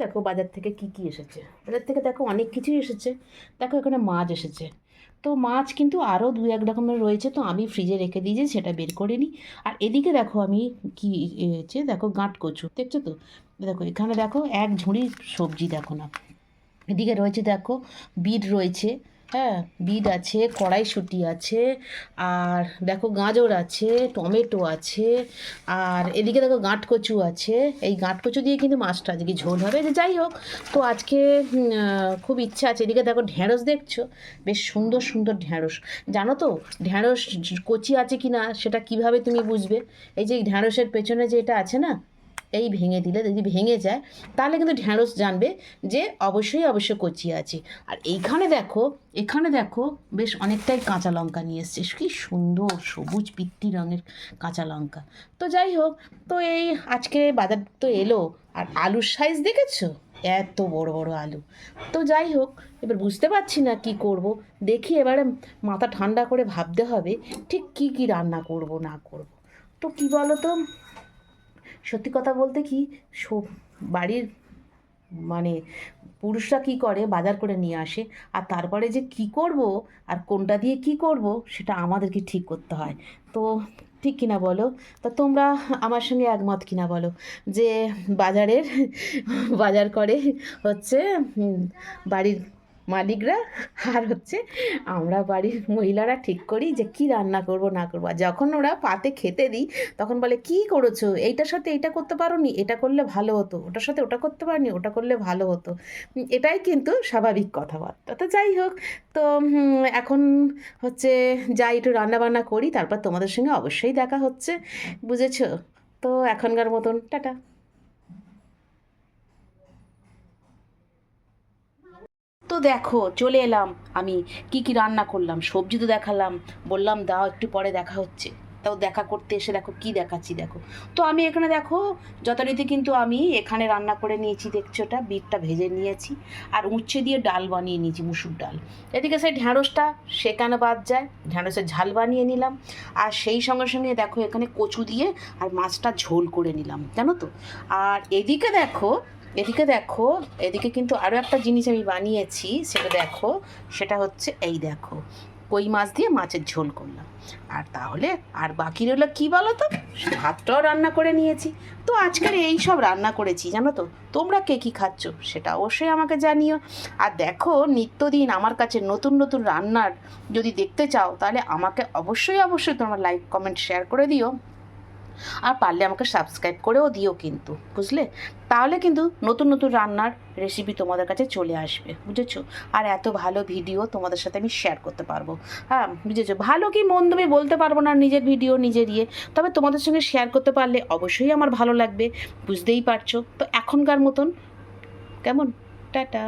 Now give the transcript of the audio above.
দেখো বাজার থেকে কি কি এসেছে। বাজার থেকে দেখো অনেক কিছুই এসেছে। দেখো এখানে মাছ এসেছে। তো মাছ কিন্তু আরও দু এক রকমের রয়েছে, তো আমি ফ্রিজে রেখে দিয়েছি, সেটা বের করে নিই। আর এদিকে দেখো আমি কি হয়েছে, দেখো গাঁট কচু দেখছো তো। দেখো এখানে দেখো এক ঝুড়ি সবজি, দেখো না। এদিকে রয়েছে দেখো বিট রয়েছে, হ্যাঁ বিট আছে, কড়াইশুঁটি আছে, আর দেখো গাজর আছে, টমেটো আছে, আর এদিকে দেখো গাঁট কচু আছে। এই গাঁট কচু দিয়ে কিন্তু মাছটা আজকে ঝোল হবে। যে যাই হোক, তো আজকে খুব ইচ্ছা আছে। এদিকে দেখো ঢ্যাঁড়স দেখছো, বেশ সুন্দর সুন্দর ঢ্যাঁড়স। জানো তো ঢ্যাঁড়স কচি আছে কি না সেটা কিভাবে তুমি বুঝবে? এই যে ঢ্যাঁড়সের পেছনে যে এটা আছে না, এই ভেঙে দিলে, যদি ভেঙে যায় তাহলে কিন্তু ঢ্যাঁড়স জানবে যে অবশ্যই কচি আছে। আর এখানে দেখো বেশ অনেকটাই কাঁচা লঙ্কা নিয়ে এসছে, কি সুন্দর সবুজ পিত্তি রঙের কাঁচা লঙ্কা। তো যাই হোক, তো এই আজকে বাজার তো এলো। আর আলুর সাইজ দেখেছো, এত বড় বড় আলু। তো যাই হোক, এবার বুঝতে পারছি না কি করব। দেখি এবারে মাথা ঠান্ডা করে ভাবতে হবে ঠিক কি কি রান্না করব না করব। তো কি বলো তো, সত্যি কথা বলতে কি, সব বাড়ির মানে পুরুষরা কি করে, বাজার করে নিয়ে আসে, আর তারপরে যে কি করব আর কোনটা দিয়ে কি করব সেটা আমাদেরকে ঠিক করতে হয়। তো ঠিক কিনা বলো? তা তোমরা আমার সঙ্গে একমত কিনা বলো যে বাজারের বাজার করে হচ্ছে বাড়ির মালিকরা, আর হচ্ছে আমরা বাড়ির মহিলারা ঠিক করি যে কি রান্না করব না করবো। আর যখন ওরা পাতে খেতে দিই তখন বলে কি করেছো, এইটার সাথে এইটা করতে পারোনি, এটা করলে ভালো হতো, ওটার সাথে ওটা করতে পারোনি, ওটা করলে ভালো হতো। এটাই কিন্তু স্বাভাবিক কথাবার্তা। তো যাই হোক, তো এখন হচ্ছে যাই একটু রান্নাবান্না করি, তারপর তোমাদের সঙ্গে অবশ্যই দেখা হচ্ছে, বুঝেছো? তো এখনকার মতন টাটা। তো দেখো চলে এলাম আমি, কি কি রান্না করলাম। সবজি তো দেখালাম, বললাম দাও একটু পরে দেখা হচ্ছে। তাও দেখা করতে এসে দেখো কি দেখাচ্ছি, দেখো। তো আমি এখানে দেখো যথারীতি কিন্তু আমি এখানে রান্না করে নিয়েছি, দেখছো ওটা বিটটা ভেজে নিয়েছি, আর উচ্ছে দিয়ে ডাল বানিয়ে নিয়েছি, মুসুর ডাল। এদিকে সেই ঢ্যাঁড়সটা সেখানে বাদ যায়, ঢ্যাঁড়সের ঝাল বানিয়ে নিলাম। আর সেই সঙ্গে সঙ্গে দেখো এখানে কচু দিয়ে আর মাছটা ঝোল করে নিলাম, জানো তো। আর এদিকে কিন্তু আরও একটা জিনিস আমি বানিয়েছি, সেটা দেখো। সেটা হচ্ছে এই দেখো, কই মাছ দিয়ে মাছের ঝোল করলাম। আর তাহলে আর বাকি রইলো কী বলো তো, ভাতটাও রান্না করে নিয়েছি। তো আজকের এই সব রান্না করেছি, জানো তো। তোমরা কে কী খাচ্ছ সেটা অবশ্যই আমাকে জানিও। আর দেখো নিত্যদিন আমার কাছে নতুন নতুন রান্নার যদি দেখতে চাও, তাহলে আমাকে অবশ্যই তোমরা লাইক কমেন্ট শেয়ার করে দিও। আর পারলে আমাকে সাবস্ক্রাইব করেও দিও কিন্তু, বুঝলে? তাহলে কিন্তু নতুন নতুন রান্নার রেসিপি তোমাদের কাছে চলে আসবে, বুঝেছো? আর এত ভালো ভিডিও তোমাদের সাথে আমি শেয়ার করতে পারবো। হ্যাঁ বুঝেছো, ভালো কি মন্দ আমি বলতে পারবো না, নিজের ভিডিও নিজের ইয়ে। তবে তোমাদের সঙ্গে শেয়ার করতে পারলে অবশ্যই আমার ভালো লাগবে, বুঝতেই পারছো। তো এখনকার মতন কেমন, টাটা।